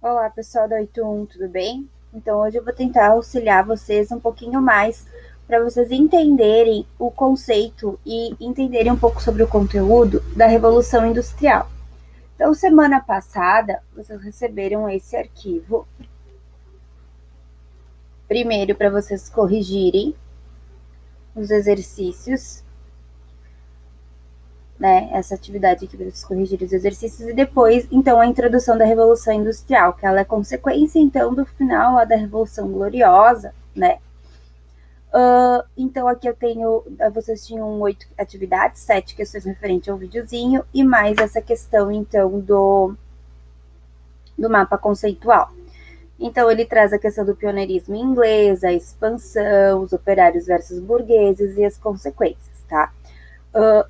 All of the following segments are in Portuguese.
Olá, pessoal da 81, tudo bem? Então, hoje eu vou tentar auxiliar vocês um pouquinho mais para vocês entenderem o conceito e entenderem um pouco sobre o conteúdo da Revolução Industrial. Então, semana passada, vocês receberam esse arquivo, primeiro para vocês corrigirem os exercícios, né? Essa atividade aqui para vocês corrigirem os exercícios, e depois, então, a introdução da Revolução Industrial, que ela é consequência, então, do final lá da Revolução Gloriosa, né? Então, aqui eu tenho, vocês tinham 8 atividades, 7 questões referentes ao videozinho, e mais essa questão, então, do mapa conceitual. Então, ele traz a questão do pioneirismo inglês, a expansão, os operários versus burgueses e as consequências, tá?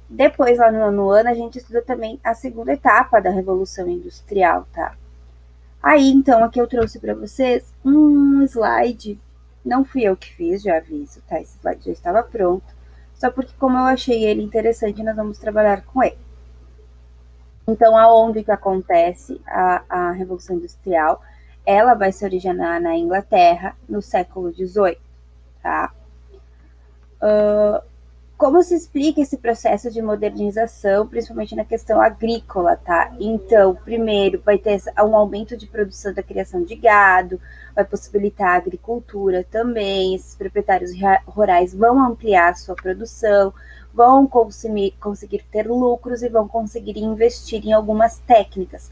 Depois, lá no ano, a gente estuda também a segunda etapa da Revolução Industrial, tá? Aí, então, aqui eu trouxe para vocês um slide. Não fui eu que fiz, já aviso, tá? Esse slide já estava pronto. Só porque, como eu achei ele interessante, nós vamos trabalhar com ele. Então, aonde que acontece a Revolução Industrial? Ela vai se originar na Inglaterra no século XVIII, tá? Como se explica esse processo de modernização, principalmente na questão agrícola, tá? Então, primeiro, vai ter um aumento de produção da criação de gado, vai possibilitar a agricultura também, esses proprietários rurais vão ampliar a sua produção, vão conseguir ter lucros e vão conseguir investir em algumas técnicas,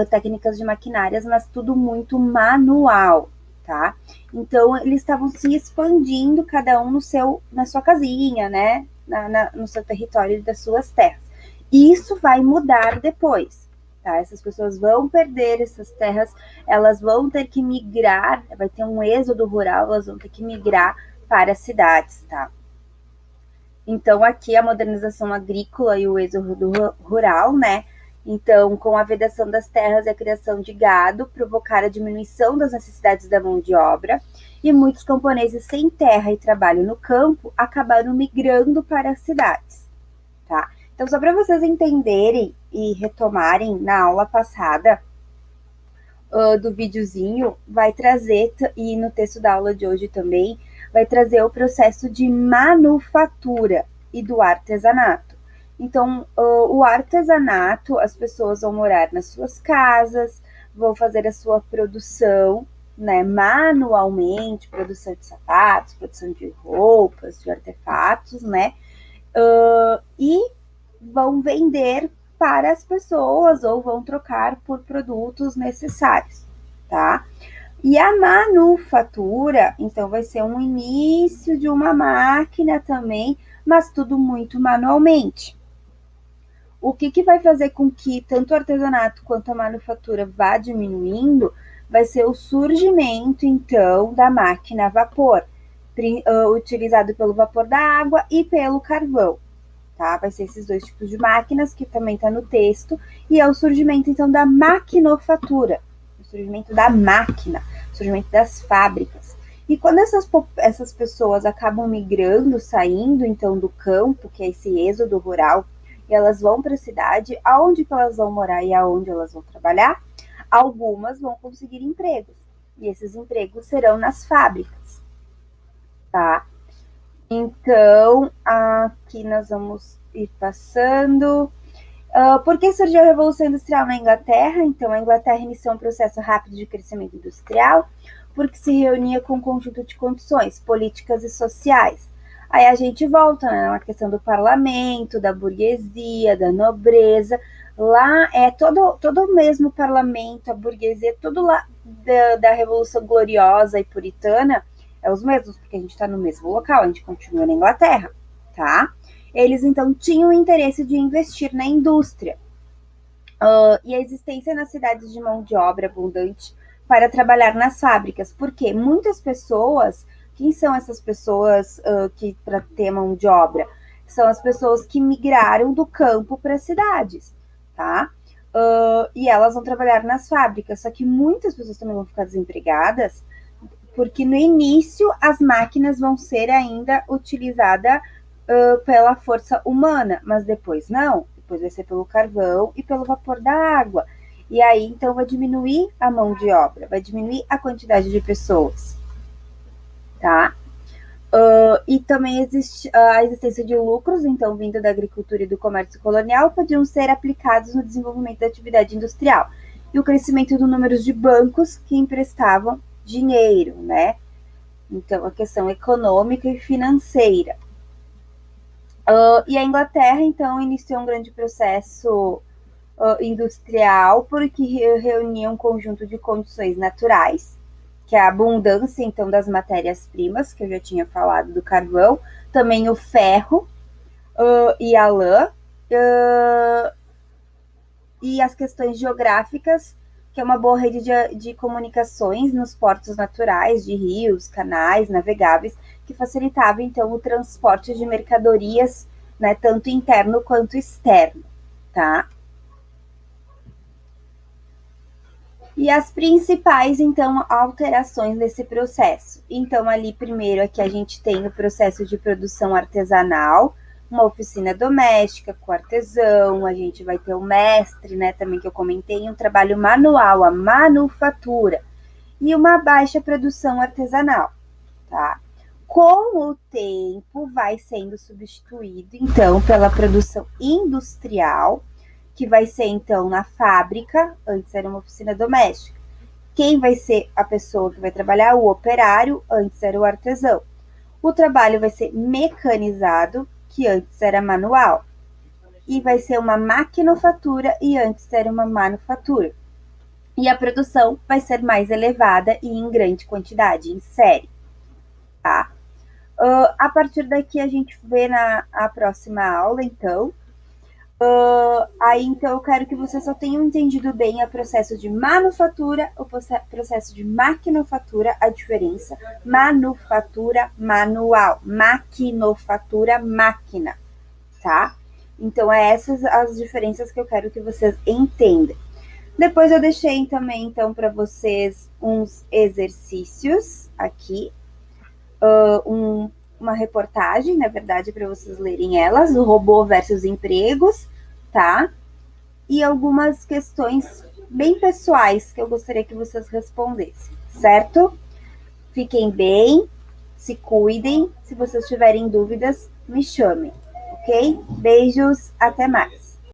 técnicas de maquinárias, mas tudo muito manual, tá? Então, eles estavam se expandindo, cada um na sua casinha, né? No seu território e das suas terras. E isso vai mudar depois, tá? Essas pessoas vão perder essas terras, elas vão ter que migrar, vai ter um êxodo rural, elas vão ter que migrar para as cidades, tá? Então, aqui a modernização agrícola e o êxodo rural, né? Então, com a vedação das terras e a criação de gado, provocaram a diminuição das necessidades da mão de obra, e muitos camponeses sem terra e trabalho no campo acabaram migrando para as cidades, tá? Então, só para vocês entenderem e retomarem na aula passada, do videozinho, vai trazer, e no texto da aula de hoje também, vai trazer o processo de manufatura e do artesanato. Então, o artesanato, as pessoas vão morar nas suas casas, vão fazer a sua produção, né, manualmente, produção de sapatos, produção de roupas, de artefatos, né, e vão vender para as pessoas ou vão trocar por produtos necessários, tá? E a manufatura, então, vai ser um início de uma máquina também, mas tudo muito manualmente. O que vai fazer com que tanto o artesanato quanto a manufatura vá diminuindo vai ser o surgimento, então, da máquina a vapor, utilizado pelo vapor da água e pelo carvão. Tá? Vai ser esses dois tipos de máquinas, que também está no texto, e é o surgimento, então, da maquinofatura, o surgimento da máquina, o surgimento das fábricas. E quando essas pessoas acabam migrando, saindo, então, do campo, que é esse êxodo rural, e elas vão para a cidade, aonde que elas vão morar e aonde elas vão trabalhar, algumas vão conseguir empregos, e esses empregos serão nas fábricas, tá? Então, aqui nós vamos ir passando. Por que surgiu a Revolução Industrial na Inglaterra? Então, a Inglaterra iniciou um processo rápido de crescimento industrial, porque se reunia com um conjunto de condições políticas e sociais. Aí a gente volta, né, na questão do parlamento, da burguesia, da nobreza. Lá é todo o mesmo parlamento, a burguesia, tudo lá da Revolução Gloriosa e Puritana, é os mesmos, porque a gente está no mesmo local, a gente continua na Inglaterra, tá? Eles, então, tinham interesse de investir na indústria. E a existência nas cidades de mão de obra abundante para trabalhar nas fábricas, porque muitas pessoas, quem são essas pessoas que para ter mão de obra? São as pessoas que migraram do campo para as cidades, tá? E elas vão trabalhar nas fábricas, só que muitas pessoas também vão ficar desempregadas, porque no início as máquinas vão ser ainda utilizadas pela força humana, mas depois não, depois vai ser pelo carvão e pelo vapor da água. E aí, então, vai diminuir a mão de obra, vai diminuir a quantidade de pessoas, tá? E também existe a existência de lucros, então, vindo da agricultura e do comércio colonial, podiam ser aplicados no desenvolvimento da atividade industrial. E o crescimento do número de bancos que emprestavam dinheiro, né? Então, a questão econômica e financeira. E a Inglaterra, então, iniciou um grande processo industrial, porque reunia um conjunto de condições naturais, que é a abundância, então, das matérias-primas, que eu já tinha falado do carvão, também o ferro e a lã, e as questões geográficas, que é uma boa rede de comunicações nos portos naturais, de rios, canais navegáveis, que facilitava, então, o transporte de mercadorias, né, tanto interno quanto externo, tá? E as principais, então, alterações desse processo. Então, ali, primeiro, aqui a gente tem o processo de produção artesanal, uma oficina doméstica com artesão, a gente vai ter o mestre, né, também que eu comentei, um trabalho manual, a manufatura, e uma baixa produção artesanal, tá? Com o tempo, vai sendo substituído, então, pela produção industrial, que vai ser, então, na fábrica, antes era uma oficina doméstica. Quem vai ser a pessoa que vai trabalhar? O operário, antes era o artesão. O trabalho vai ser mecanizado, que antes era manual. E vai ser uma maquinofatura, e antes era uma manufatura. E a produção vai ser mais elevada e em grande quantidade, em série. Tá? A partir daqui a gente vê na próxima aula, então, aí, então, eu quero que vocês só tenham entendido bem o processo de manufatura, o processo de maquinofatura, a diferença. Manufatura, manual. Maquinofatura, máquina, tá? Então, essas as diferenças que eu quero que vocês entendam. Depois eu deixei também, então, para vocês uns exercícios aqui. Uma reportagem, na verdade, para vocês lerem elas, o robô versus empregos, tá? E algumas questões bem pessoais que eu gostaria que vocês respondessem, certo? Fiquem bem, se cuidem. Se vocês tiverem dúvidas, me chamem, ok? Beijos, até mais.